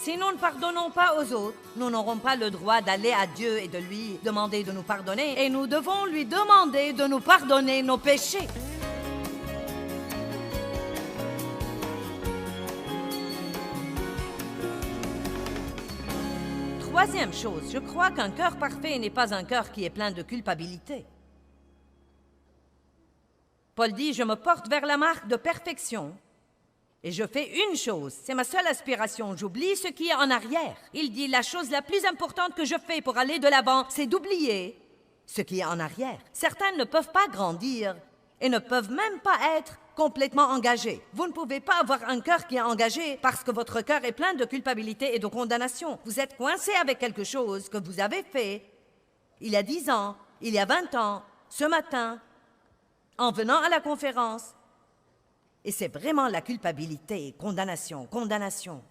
Si nous ne pardonnons pas aux autres, nous n'aurons pas le droit d'aller à Dieu et de lui demander de nous pardonner. Et nous devons lui demander de nous pardonner nos péchés. Troisième chose, je crois qu'un cœur parfait n'est pas un cœur qui est plein de culpabilité. Paul dit, je me porte vers la marque de perfection et je fais une chose, c'est ma seule aspiration, j'oublie ce qui est en arrière. Il dit, la chose la plus importante que je fais pour aller de l'avant, c'est d'oublier ce qui est en arrière. Certains ne peuvent pas grandir et ne peuvent même pas être complètement engagés. Vous ne pouvez pas avoir un cœur qui est engagé parce que votre cœur est plein de culpabilité et de condamnation. Vous êtes coincé avec quelque chose que vous avez fait il y a 10 ans, il y a 20 ans, ce matin, en venant à la conférence. Et c'est vraiment la culpabilité, condamnation, condamnation.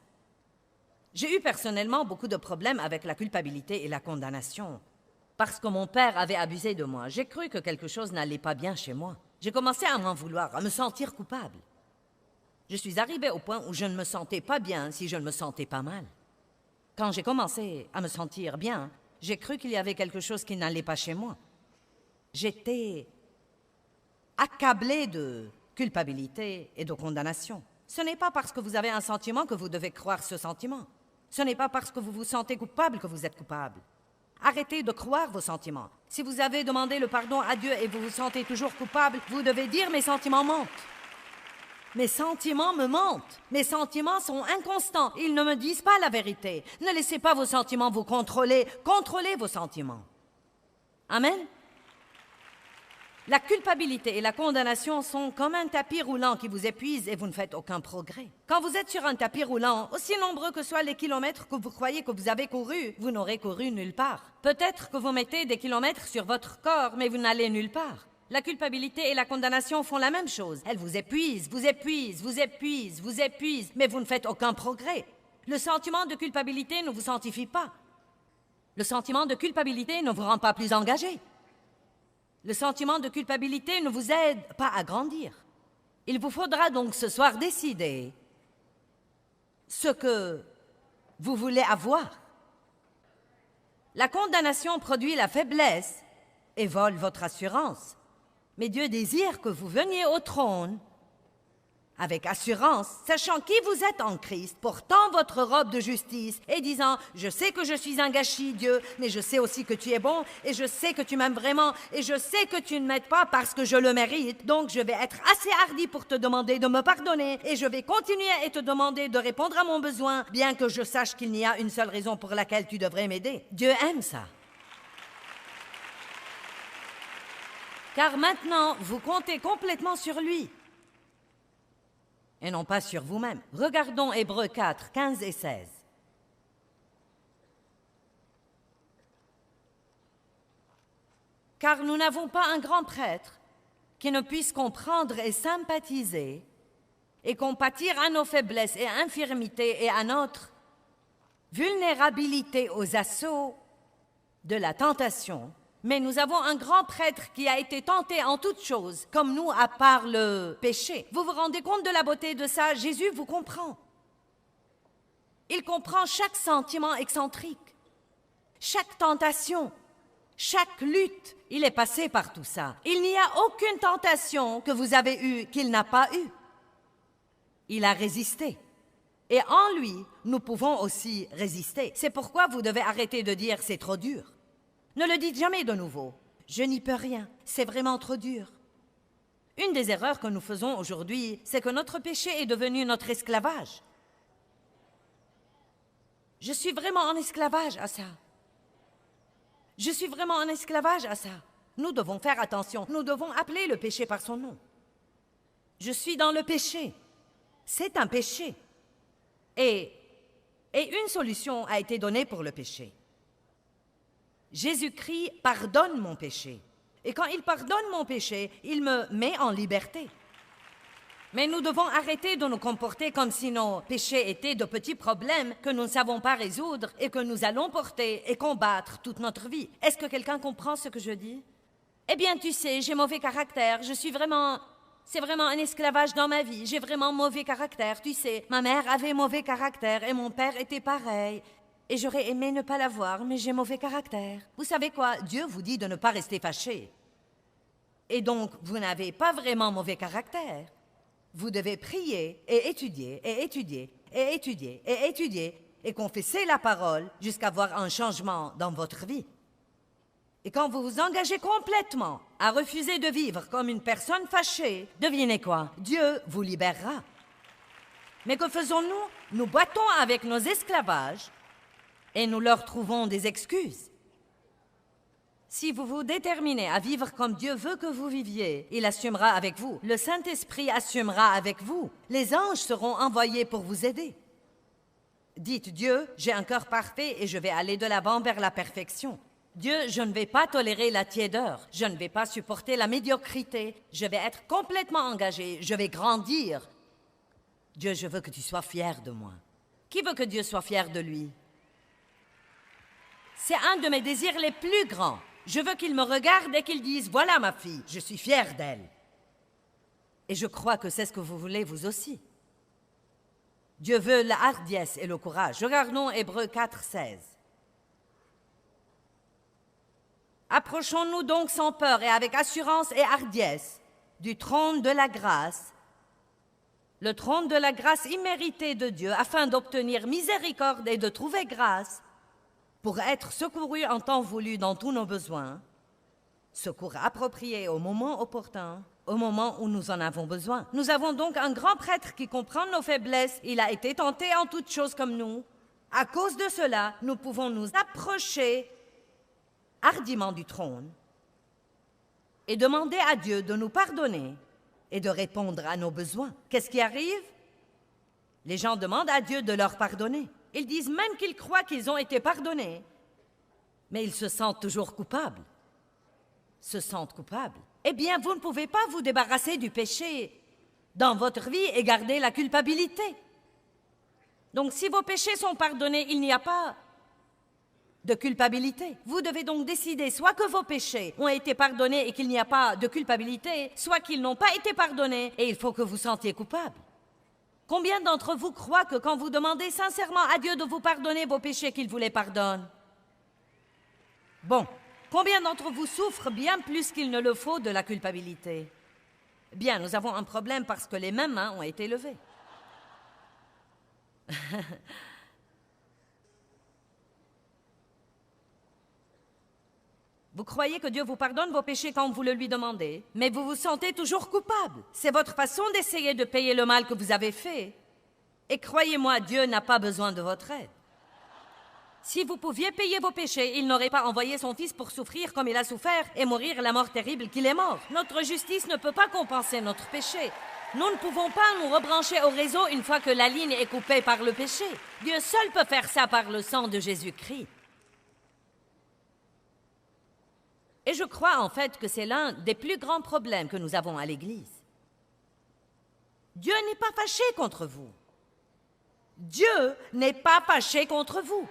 J'ai eu personnellement beaucoup de problèmes avec la culpabilité et la condamnation parce que mon père avait abusé de moi. J'ai cru que quelque chose n'allait pas bien chez moi. J'ai commencé à m'en vouloir, à me sentir coupable. Je suis arrivée au point où je ne me sentais pas bien si je ne me sentais pas mal. Quand j'ai commencé à me sentir bien, j'ai cru qu'il y avait quelque chose qui n'allait pas chez moi. J'étais accablée de culpabilité et de condamnation. Ce n'est pas parce que vous avez un sentiment que vous devez croire ce sentiment. Ce n'est pas parce que vous vous sentez coupable que vous êtes coupable. Arrêtez de croire vos sentiments. Si vous avez demandé le pardon à Dieu et vous vous sentez toujours coupable, vous devez dire « mes sentiments mentent ». Mes sentiments me mentent. Mes sentiments sont inconstants. Ils ne me disent pas la vérité. Ne laissez pas vos sentiments vous contrôler. Contrôlez vos sentiments. Amen. La culpabilité et la condamnation sont comme un tapis roulant qui vous épuise et vous ne faites aucun progrès. Quand vous êtes sur un tapis roulant, aussi nombreux que soient les kilomètres que vous croyez que vous avez courus, vous n'aurez couru nulle part. Peut-être que vous mettez des kilomètres sur votre corps, mais vous n'allez nulle part. La culpabilité et la condamnation font la même chose. Elles vous épuisent, vous épuisent, vous épuisent, vous épuisent, mais vous ne faites aucun progrès. Le sentiment de culpabilité ne vous sanctifie pas. Le sentiment de culpabilité ne vous rend pas plus engagé. Le sentiment de culpabilité ne vous aide pas à grandir. Il vous faudra donc ce soir décider ce que vous voulez avoir. La condamnation produit la faiblesse et vole votre assurance. Mais Dieu désire que vous veniez au trône avec assurance, sachant qui vous êtes en Christ, portant votre robe de justice et disant « Je sais que je suis un gâchis, Dieu, mais je sais aussi que tu es bon et je sais que tu m'aimes vraiment et je sais que tu ne m'aides pas parce que je le mérite. Donc je vais être assez hardi pour te demander de me pardonner et je vais continuer à te demander de répondre à mon besoin, bien que je sache qu'il n'y a une seule raison pour laquelle tu devrais m'aider. » Dieu aime ça. Car maintenant, vous comptez complètement sur lui. Et non pas sur vous-même. Regardons Hébreux 4, 15 et 16. Car nous n'avons pas un grand prêtre qui ne puisse comprendre et sympathiser et compatir à nos faiblesses et infirmités et à notre vulnérabilité aux assauts de la tentation. Mais nous avons un grand prêtre qui a été tenté en toutes choses, comme nous, à part le péché. Vous vous rendez compte de la beauté de ça? Jésus vous comprend. Il comprend chaque sentiment excentrique, chaque tentation, chaque lutte. Il est passé par tout ça. Il n'y a aucune tentation que vous avez eue qu'il n'a pas eue. Il a résisté. Et en lui, nous pouvons aussi résister. C'est pourquoi vous devez arrêter de dire « c'est trop dur ». Ne le dites jamais de nouveau. Je n'y peux rien. C'est vraiment trop dur. Une des erreurs que nous faisons aujourd'hui, c'est que notre péché est devenu notre esclavage. Je suis vraiment en esclavage à ça. Je suis vraiment en esclavage à ça. Nous devons faire attention. Nous devons appeler le péché par son nom. Je suis dans le péché. C'est un péché. Et une solution a été donnée pour le péché. Jésus-Christ pardonne mon péché. Et quand il pardonne mon péché, il me met en liberté. Mais nous devons arrêter de nous comporter comme si nos péchés étaient de petits problèmes que nous ne savons pas résoudre et que nous allons porter et combattre toute notre vie. Est-ce que quelqu'un comprend ce que je dis? Eh bien, tu sais, j'ai mauvais caractère, je suis vraiment C'est vraiment un esclavage dans ma vie. J'ai vraiment mauvais caractère, tu sais. Ma mère avait mauvais caractère et mon père était pareil. Et j'aurais aimé ne pas l'avoir, mais j'ai mauvais caractère. Vous savez quoi? Dieu vous dit de ne pas rester fâché. Et donc, vous n'avez pas vraiment mauvais caractère. Vous devez prier et étudier et étudier et étudier et étudier et confesser la parole jusqu'à voir un changement dans votre vie. Et quand vous vous engagez complètement à refuser de vivre comme une personne fâchée, devinez quoi? Dieu vous libérera. Mais que faisons-nous? Nous boitons avec nos esclavages et nous leur trouvons des excuses. Si vous vous déterminez à vivre comme Dieu veut que vous viviez, il assumera avec vous. Le Saint-Esprit assumera avec vous. Les anges seront envoyés pour vous aider. Dites, Dieu, j'ai un cœur parfait et je vais aller de l'avant vers la perfection. Dieu, je ne vais pas tolérer la tiédeur. Je ne vais pas supporter la médiocrité. Je vais être complètement engagé. Je vais grandir. Dieu, je veux que tu sois fier de moi. Qui veut que Dieu soit fier de lui? C'est un de mes désirs les plus grands. Je veux qu'il me regarde et qu'il dise « Voilà ma fille, je suis fière d'elle. » Et je crois que c'est ce que vous voulez vous aussi. Dieu veut la hardiesse et le courage. Regardons Hébreux 4, 16. Approchons-nous donc sans peur et avec assurance et hardiesse du trône de la grâce, le trône de la grâce imméritée de Dieu, afin d'obtenir miséricorde et de trouver grâce, pour être secourus en temps voulu dans tous nos besoins, secours approprié au moment opportun, au moment où nous en avons besoin. Nous avons donc un grand prêtre qui comprend nos faiblesses. Il a été tenté en toutes choses comme nous. À cause de cela, nous pouvons nous approcher hardiment du trône et demander à Dieu de nous pardonner et de répondre à nos besoins. Qu'est-ce qui arrive? Les gens demandent à Dieu de leur pardonner. Ils disent même qu'ils croient qu'ils ont été pardonnés, mais ils se sentent toujours coupables. Se sentent coupables. Eh bien, vous ne pouvez pas vous débarrasser du péché dans votre vie et garder la culpabilité. Donc, si vos péchés sont pardonnés, il n'y a pas de culpabilité. Vous devez donc décider soit que vos péchés ont été pardonnés et qu'il n'y a pas de culpabilité, soit qu'ils n'ont pas été pardonnés et il faut que vous sentiez coupable. Combien d'entre vous croient que quand vous demandez sincèrement à Dieu de vous pardonner vos péchés, qu'il vous les pardonne? Bon, combien d'entre vous souffrent bien plus qu'il ne le faut de la culpabilité? Bien, nous avons un problème parce que les mêmes mains ont été levées. Vous croyez que Dieu vous pardonne vos péchés quand vous le lui demandez, mais vous vous sentez toujours coupable. C'est votre façon d'essayer de payer le mal que vous avez fait. Et croyez-moi, Dieu n'a pas besoin de votre aide. Si vous pouviez payer vos péchés, il n'aurait pas envoyé son Fils pour souffrir comme il a souffert et mourir la mort terrible qu'il est mort. Notre justice ne peut pas compenser notre péché. Nous ne pouvons pas nous rebrancher au réseau une fois que la ligne est coupée par le péché. Dieu seul peut faire ça par le sang de Jésus-Christ. Et je crois en fait que c'est l'un des plus grands problèmes que nous avons à l'Église. Dieu n'est pas fâché contre vous. Dieu n'est pas fâché contre vous.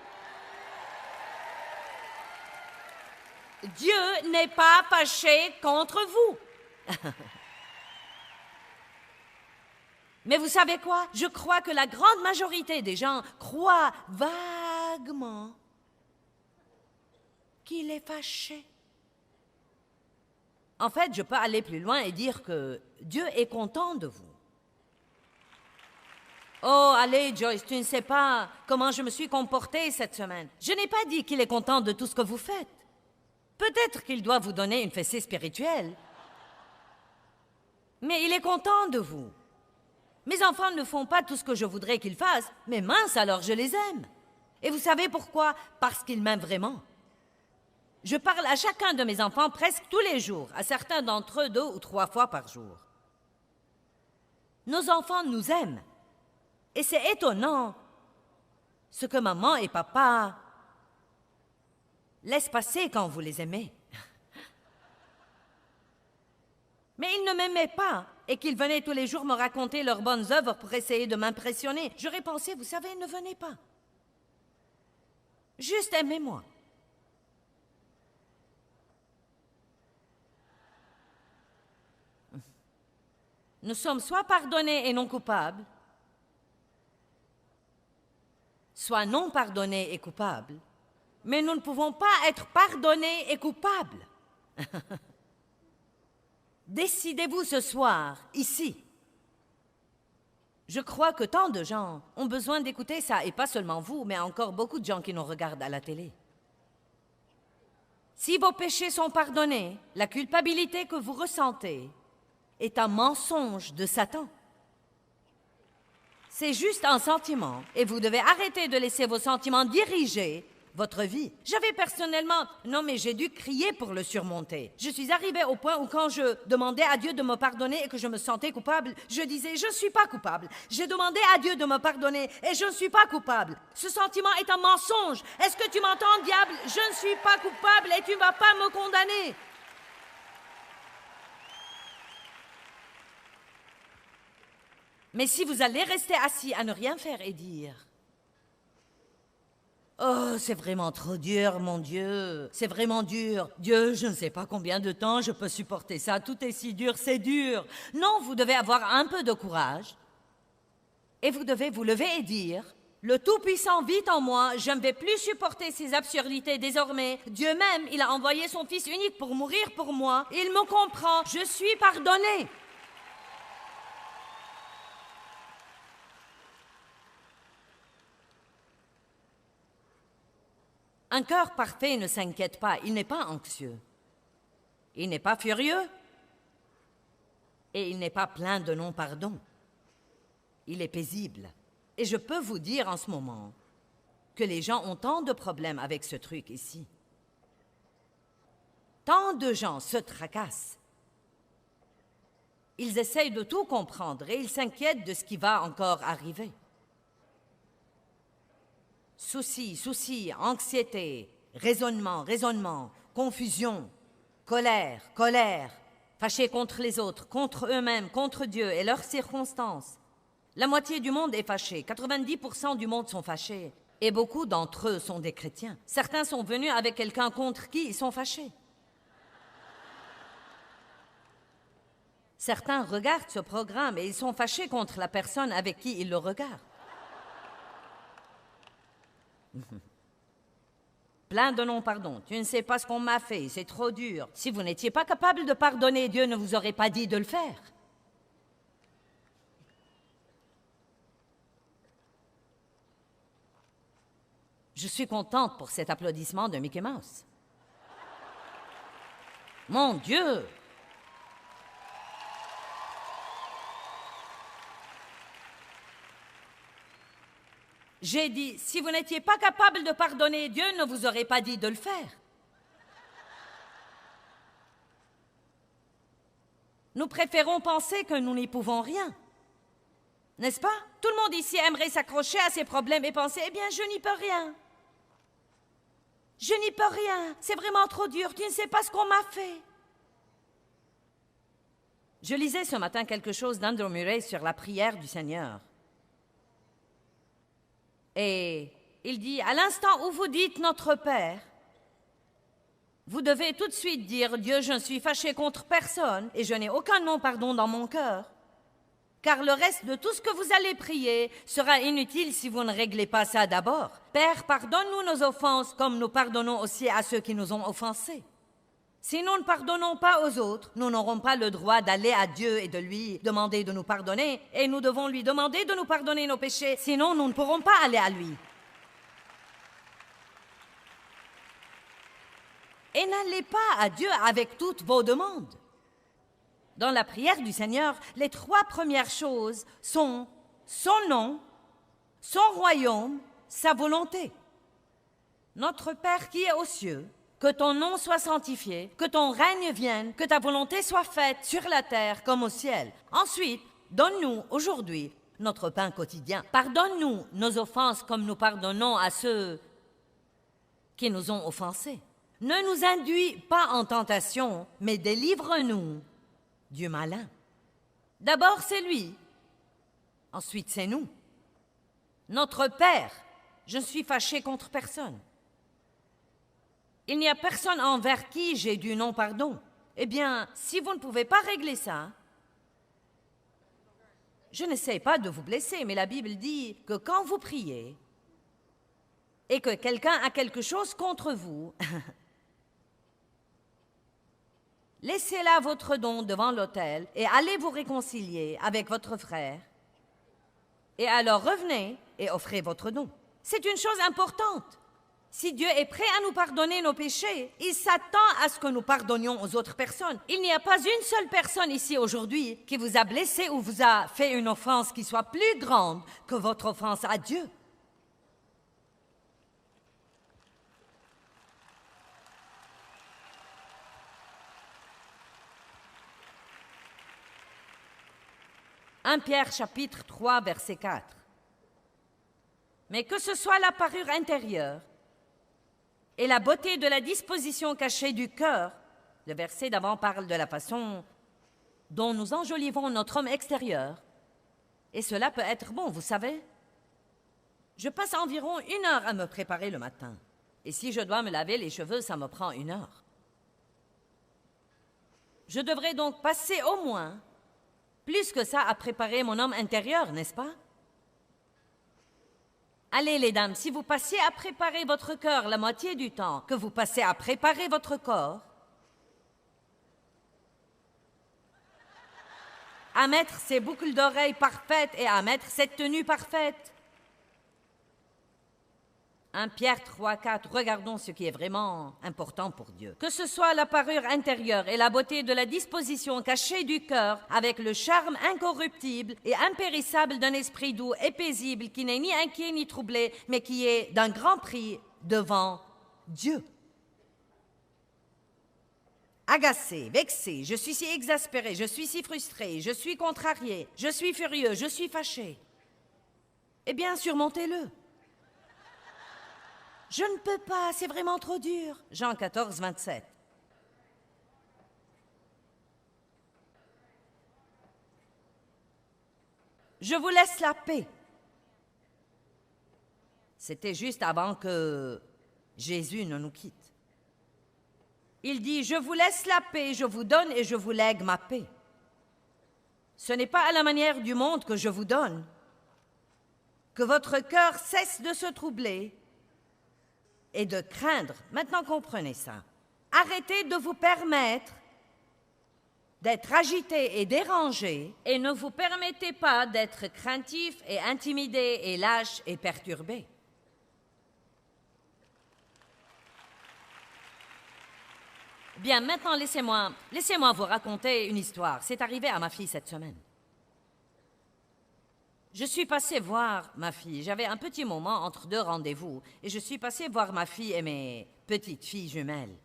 Dieu n'est pas fâché contre vous. Mais vous savez quoi? Je crois que la grande majorité des gens croient vaguement qu'il est fâché. En fait, je peux aller plus loin et dire que Dieu est content de vous. Oh, allez, Joyce, tu ne sais pas comment je me suis comportée cette semaine. Je n'ai pas dit qu'il est content de tout ce que vous faites. Peut-être qu'il doit vous donner une fessée spirituelle. Mais il est content de vous. Mes enfants ne font pas tout ce que je voudrais qu'ils fassent, mais mince alors, je les aime. Et vous savez pourquoi? Parce qu'ils m'aiment vraiment. Je parle à chacun de mes enfants presque tous les jours, à certains d'entre eux 2 ou 3 fois par jour. Nos enfants nous aiment. Et c'est étonnant ce que maman et papa laissent passer quand vous les aimez. Mais ils ne m'aimaient pas et qu'ils venaient tous les jours me raconter leurs bonnes œuvres pour essayer de m'impressionner. J'aurais pensé, vous savez, ne venez pas. Juste aimez-moi. Nous sommes soit pardonnés et non coupables, soit non pardonnés et coupables, mais nous ne pouvons pas être pardonnés et coupables. Décidez-vous ce soir, ici. Je crois que tant de gens ont besoin d'écouter ça, et pas seulement vous, mais encore beaucoup de gens qui nous regardent à la télé. Si vos péchés sont pardonnés, la culpabilité que vous ressentez est un mensonge de Satan. C'est juste un sentiment, et vous devez arrêter de laisser vos sentiments diriger votre vie. J'avais personnellement... Non, mais j'ai dû crier pour le surmonter. Je suis arrivée au point où quand je demandais à Dieu de me pardonner et que je me sentais coupable, je disais « Je ne suis pas coupable ». J'ai demandé à Dieu de me pardonner et je ne suis pas coupable. Ce sentiment est un mensonge. Est-ce que tu m'entends, diable? Je ne suis pas coupable et tu ne vas pas me condamner. Mais si vous allez rester assis à ne rien faire et dire « Oh, c'est vraiment trop dur, mon Dieu, c'est vraiment dur. Dieu, je ne sais pas combien de temps je peux supporter ça, tout est si dur, c'est dur. » Non, vous devez avoir un peu de courage et vous devez vous lever et dire « Le Tout-Puissant vit en moi, je ne vais plus supporter ces absurdités désormais. Dieu même, il a envoyé son Fils unique pour mourir pour moi. Il me comprend, je suis pardonné. » Un cœur parfait ne s'inquiète pas, il n'est pas anxieux. Il n'est pas furieux et il n'est pas plein de non-pardon. Il est paisible. Et je peux vous dire en ce moment que les gens ont tant de problèmes avec ce truc ici. Tant de gens se tracassent. Ils essayent de tout comprendre et ils s'inquiètent de ce qui va encore arriver. Soucis, anxiété, raisonnement, confusion, colère, fâchés contre les autres, contre eux-mêmes, contre Dieu et leurs circonstances. La moitié du monde est fâché, 90% du monde sont fâchés, et beaucoup d'entre eux sont des chrétiens. Certains sont venus avec quelqu'un contre qui ils sont fâchés. Certains regardent ce programme et ils sont fâchés contre la personne avec qui ils le regardent. Plein de non-pardon. Tu ne sais pas ce qu'on m'a fait, c'est trop dur. Si vous n'étiez pas capable de pardonner, Dieu ne vous aurait pas dit de le faire. Je suis contente pour cet applaudissement de Mickey Mouse. Mon Dieu! J'ai dit, si vous n'étiez pas capable de pardonner, Dieu ne vous aurait pas dit de le faire. Nous préférons penser que nous n'y pouvons rien. N'est-ce pas? Tout le monde ici aimerait s'accrocher à ses problèmes et penser, eh bien, je n'y peux rien. Je n'y peux rien. C'est vraiment trop dur. Tu ne sais pas ce qu'on m'a fait. Je lisais ce matin quelque chose d'Andrew Murray sur la prière du Seigneur. Et il dit, à l'instant où vous dites « Notre Père », vous devez tout de suite dire « Dieu, je ne suis fâché contre personne et je n'ai aucun non-pardon dans mon cœur. » Car le reste de tout ce que vous allez prier sera inutile si vous ne réglez pas ça d'abord. Père, pardonne-nous nos offenses comme nous pardonnons aussi à ceux qui nous ont offensés. Si nous ne pardonnons pas aux autres, nous n'aurons pas le droit d'aller à Dieu et de lui demander de nous pardonner, et nous devons lui demander de nous pardonner nos péchés, sinon nous ne pourrons pas aller à lui. Et n'allez pas à Dieu avec toutes vos demandes. Dans la prière du Seigneur, les 3 premières choses sont son nom, son royaume, sa volonté. Notre Père qui est aux cieux, que ton nom soit sanctifié, que ton règne vienne, que ta volonté soit faite sur la terre comme au ciel. Ensuite, donne-nous aujourd'hui notre pain quotidien. Pardonne-nous nos offenses comme nous pardonnons à ceux qui nous ont offensés. Ne nous induis pas en tentation, mais délivre-nous du malin. D'abord, c'est lui. Ensuite, c'est nous. Notre Père, je ne suis fâché contre personne. Il n'y a personne envers qui j'ai du non-pardon. Eh bien, si vous ne pouvez pas régler ça, Je n'essaie pas de vous blesser, mais la Bible dit que quand vous priez et que quelqu'un a quelque chose contre vous, laissez là votre don devant l'autel et allez vous réconcilier avec votre frère. Et alors revenez et offrez votre don. C'est une chose importante. Si Dieu est prêt à nous pardonner nos péchés, il s'attend à ce que nous pardonnions aux autres personnes. Il n'y a pas une seule personne ici aujourd'hui qui vous a blessé ou vous a fait une offense qui soit plus grande que votre offense à Dieu. « 1 Pierre chapitre 3, verset 4. Mais que ce soit la parure intérieure et la beauté de la disposition cachée du cœur, le verset d'avant parle de la façon dont nous enjolivons notre homme extérieur, et cela peut être bon, vous savez. Je passe environ 1 heure à me préparer le matin, et si je dois me laver les cheveux, ça me prend 1 heure. Je devrais donc passer au moins plus que ça à préparer mon homme intérieur, n'est-ce pas? Allez, les dames, si vous passiez à préparer votre cœur la moitié du temps que vous passez à préparer votre corps, à mettre ces boucles d'oreilles parfaites et à mettre cette tenue parfaite. 1 Pierre 3, 4, regardons ce qui est vraiment important pour Dieu. Que ce soit la parure intérieure et la beauté de la disposition cachée du cœur, avec le charme incorruptible et impérissable d'un esprit doux et paisible qui n'est ni inquiet ni troublé, mais qui est d'un grand prix devant Dieu. Agacé, vexé, je suis si exaspéré, je suis si frustré, je suis contrarié, je suis furieux, je suis fâché. Eh bien, surmontez-le. Je ne peux pas, c'est vraiment trop dur. Jean 14, 27. Je vous laisse la paix. C'était juste avant que Jésus ne nous quitte. Il dit, je vous laisse la paix, je vous donne et je vous lègue ma paix. Ce n'est pas à la manière du monde que je vous donne. Que votre cœur cesse de se troubler et de craindre. Maintenant, comprenez ça. Arrêtez de vous permettre d'être agité et dérangé et ne vous permettez pas d'être craintif et intimidé et lâche et perturbé. Bien, maintenant, laissez-moi vous raconter une histoire. C'est arrivé à ma fille cette semaine. Je suis passée voir ma fille. J'avais un petit moment entre 2 rendez-vous et je suis passée voir ma fille et mes petites filles jumelles.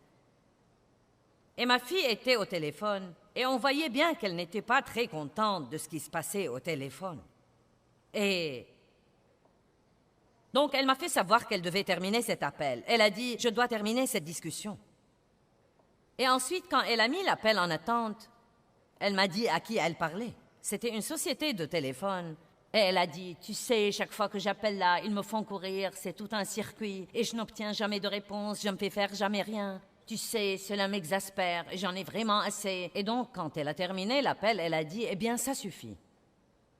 Et ma fille était au téléphone et on voyait bien qu'elle n'était pas très contente de ce qui se passait au téléphone. Et donc elle m'a fait savoir qu'elle devait terminer cet appel. Elle a dit « Je dois terminer cette discussion ». Et ensuite, quand elle a mis l'appel en attente, elle m'a dit à qui elle parlait. C'était une société de téléphone. Et elle a dit, tu sais, chaque fois que j'appelle là, ils me font courir, c'est tout un circuit, et je n'obtiens jamais de réponse, je ne fais faire jamais rien. Tu sais, cela m'exaspère, et j'en ai vraiment assez. Et donc, quand elle a terminé l'appel, elle a dit, eh bien, ça suffit.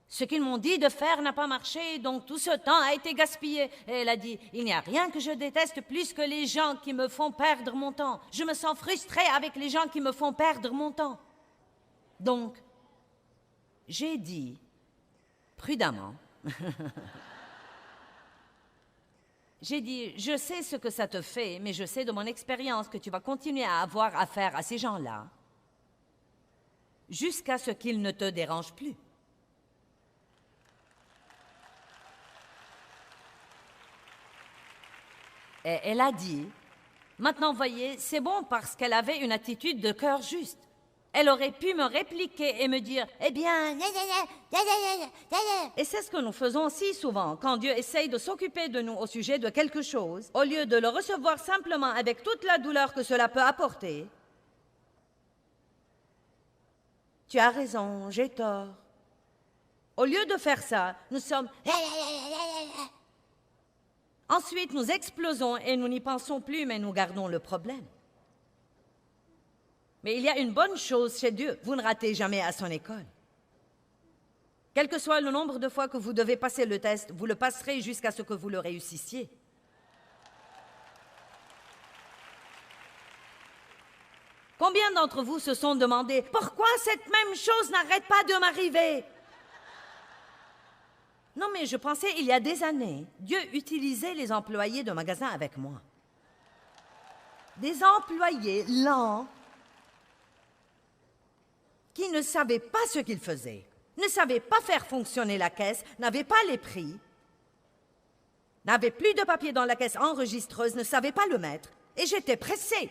Ce qu'ils m'ont dit de faire n'a pas marché, donc tout ce temps a été gaspillé. Et elle a dit, il n'y a rien que je déteste plus que les gens qui me font perdre mon temps. Je me sens frustrée avec les gens qui me font perdre mon temps. Donc, j'ai dit, prudemment, j'ai dit, je sais ce que ça te fait, mais je sais de mon expérience que tu vas continuer à avoir affaire à ces gens-là jusqu'à ce qu'ils ne te dérangent plus. Et elle a dit, maintenant voyez, c'est bon parce qu'elle avait une attitude de cœur juste. Elle aurait pu me répliquer et me dire « Eh bien, et c'est ce que nous faisons si souvent quand Dieu essaye de s'occuper de nous au sujet de quelque chose, au lieu de le recevoir simplement avec toute la douleur que cela peut apporter. Tu as raison, j'ai tort. Au lieu de faire ça, nous sommes... Ensuite, nous explosons et nous n'y pensons plus, mais nous gardons le problème. Mais il y a une bonne chose chez Dieu, vous ne ratez jamais à son école. Quel que soit le nombre de fois que vous devez passer le test, vous le passerez jusqu'à ce que vous le réussissiez. Combien d'entre vous se sont demandé « Pourquoi cette même chose n'arrête pas de m'arriver ?» Non, mais je pensais, il y a des années, Dieu utilisait les employés de magasin avec moi. Des employés lents qui ne savaient pas ce qu'ils faisaient, ne savaient pas faire fonctionner la caisse, n'avaient pas les prix, n'avaient plus de papier dans la caisse enregistreuse, ne savaient pas le mettre, et j'étais pressée.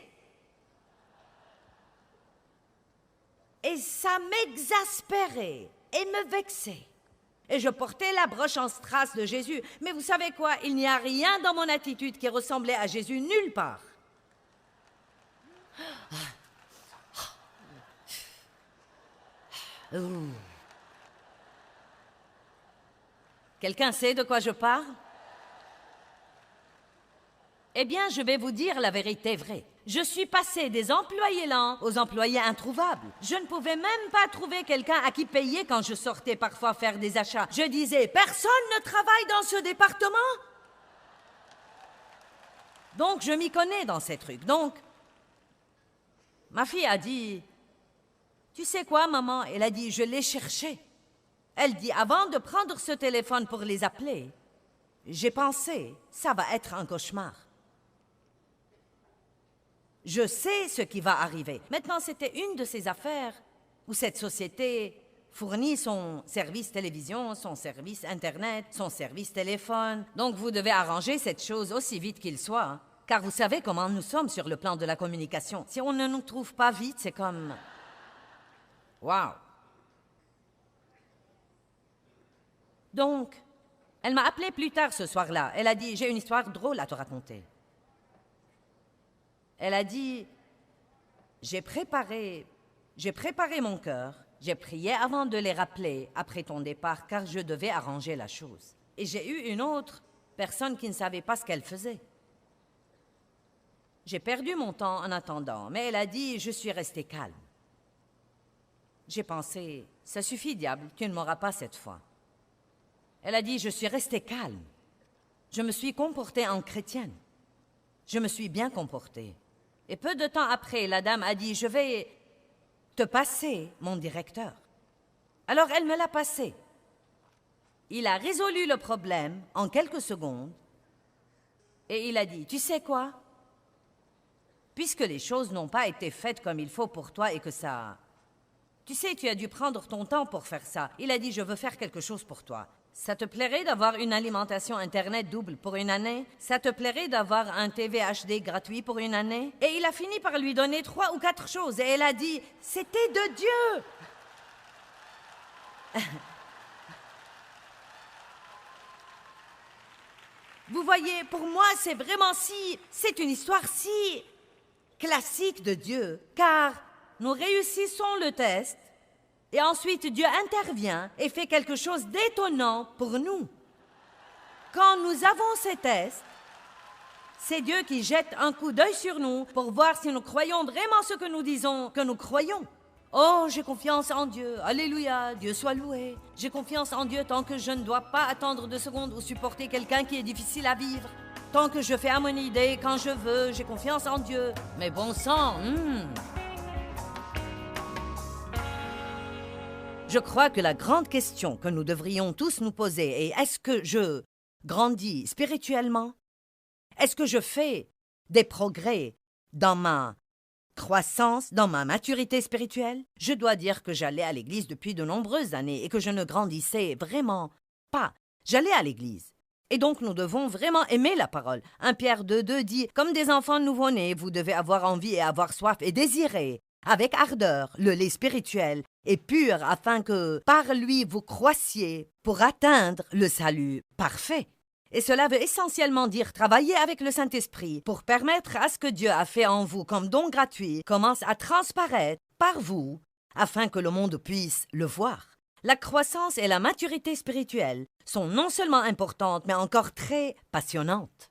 Et ça m'exaspérait et me vexait. Et je portais la broche en strass de Jésus. Mais vous savez quoi? Il n'y a rien dans mon attitude qui ressemblait à Jésus nulle part. Quelqu'un sait de quoi je parle? Eh bien, je vais vous dire la vérité vraie. Je suis passée des employés lents aux employés introuvables. Je ne pouvais même pas trouver quelqu'un à qui payer quand je sortais parfois faire des achats. Je disais, personne ne travaille dans ce département. Donc, je m'y connais dans ces trucs. Donc, ma fille a dit, tu sais quoi, maman? Elle a dit, je l'ai cherché. Elle dit, avant de prendre ce téléphone pour les appeler, j'ai pensé, ça va être un cauchemar. Je sais ce qui va arriver. Maintenant, c'était une de ces affaires où cette société fournit son service télévision, son service Internet, son service téléphone. Donc, vous devez arranger cette chose aussi vite qu'il soit, hein, car vous savez comment nous sommes sur le plan de la communication. Si on ne nous trouve pas vite, c'est comme... Wow! Donc, elle m'a appelé plus tard ce soir-là. Elle a dit, j'ai une histoire drôle à te raconter. Elle a dit, j'ai préparé mon cœur, j'ai prié avant de les rappeler après ton départ, car je devais arranger la chose. Et j'ai eu une autre personne qui ne savait pas ce qu'elle faisait. J'ai perdu mon temps en attendant, mais elle a dit, je suis restée calme. J'ai pensé, ça suffit, diable, tu ne m'auras pas cette fois. Elle a dit, je suis restée calme. Je me suis comportée en chrétienne. Je me suis bien comportée. Et peu de temps après, la dame a dit, je vais te passer mon directeur. Alors elle me l'a passé. Il a résolu le problème en quelques secondes et il a dit, tu sais quoi? Puisque les choses n'ont pas été faites comme il faut pour toi et que ça... Tu sais, tu as dû prendre ton temps pour faire ça. Il a dit, je veux faire quelque chose pour toi. Ça te plairait d'avoir une alimentation Internet double pour une année? Ça te plairait d'avoir un TV HD gratuit pour une année? Et il a fini par lui donner 3 ou 4 choses. Et elle a dit, c'était de Dieu! Vous voyez, pour moi, c'est vraiment c'est une histoire si classique de Dieu, car nous réussissons le test, et ensuite Dieu intervient et fait quelque chose d'étonnant pour nous. Quand nous avons ces tests, c'est Dieu qui jette un coup d'œil sur nous pour voir si nous croyons vraiment ce que nous disons que nous croyons. Oh, j'ai confiance en Dieu, alléluia, Dieu soit loué. J'ai confiance en Dieu tant que je ne dois pas attendre 2 secondes ou supporter quelqu'un qui est difficile à vivre. Tant que je fais à mon idée quand je veux, j'ai confiance en Dieu. Mais bon sang, Je crois que la grande question que nous devrions tous nous poser est, est-ce que je grandis spirituellement? Est-ce que je fais des progrès dans ma croissance, dans ma maturité spirituelle? Je dois dire que j'allais à l'église depuis de nombreuses années et que je ne grandissais vraiment pas. J'allais à l'église. Et donc nous devons vraiment aimer la parole. 1 Pierre 2,2 dit, comme des enfants nouveau-nés, vous devez avoir envie et avoir soif et désirer, avec ardeur, le lait spirituel et pur, afin que par lui vous croissiez pour atteindre le salut parfait. Et cela veut essentiellement dire travailler avec le Saint-Esprit pour permettre à ce que Dieu a fait en vous comme don gratuit commence à transparaître par vous afin que le monde puisse le voir. La croissance et la maturité spirituelle sont non seulement importantes, mais encore très passionnantes.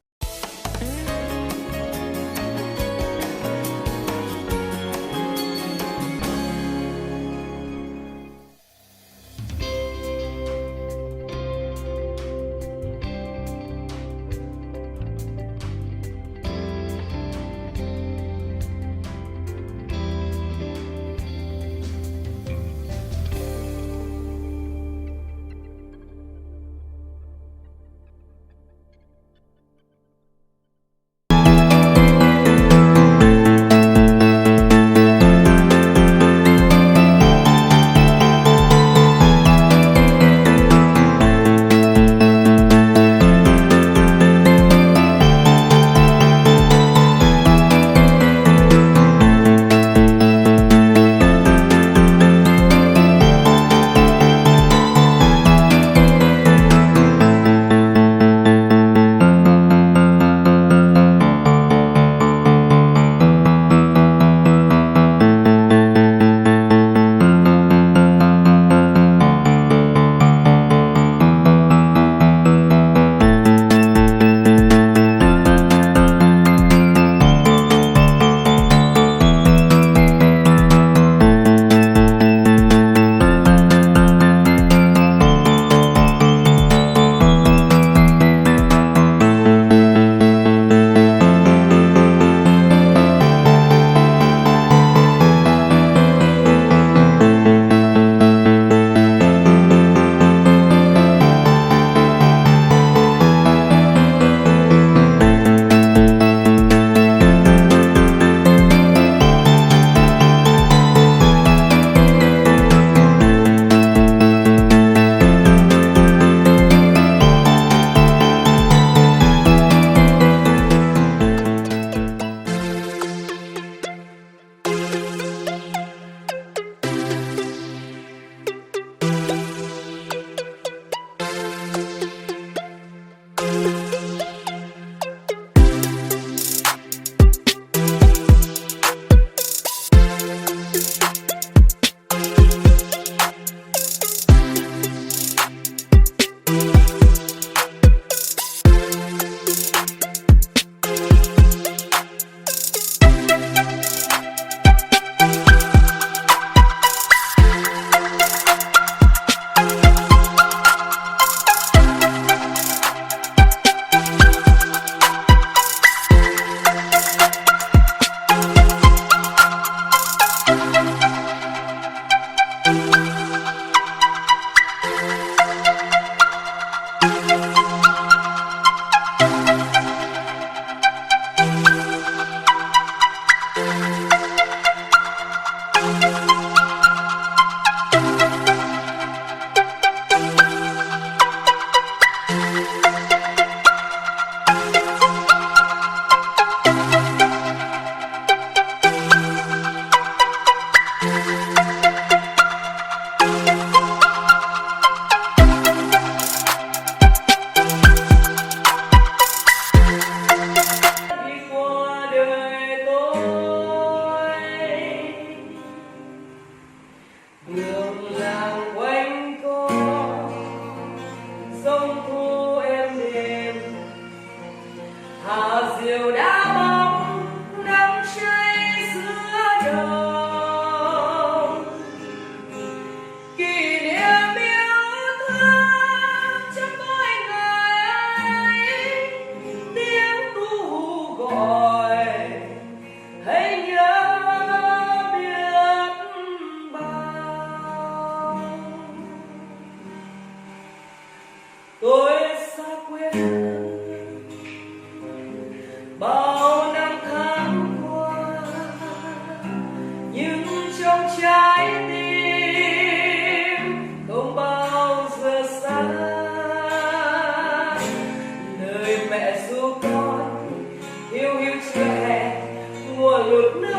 Lord.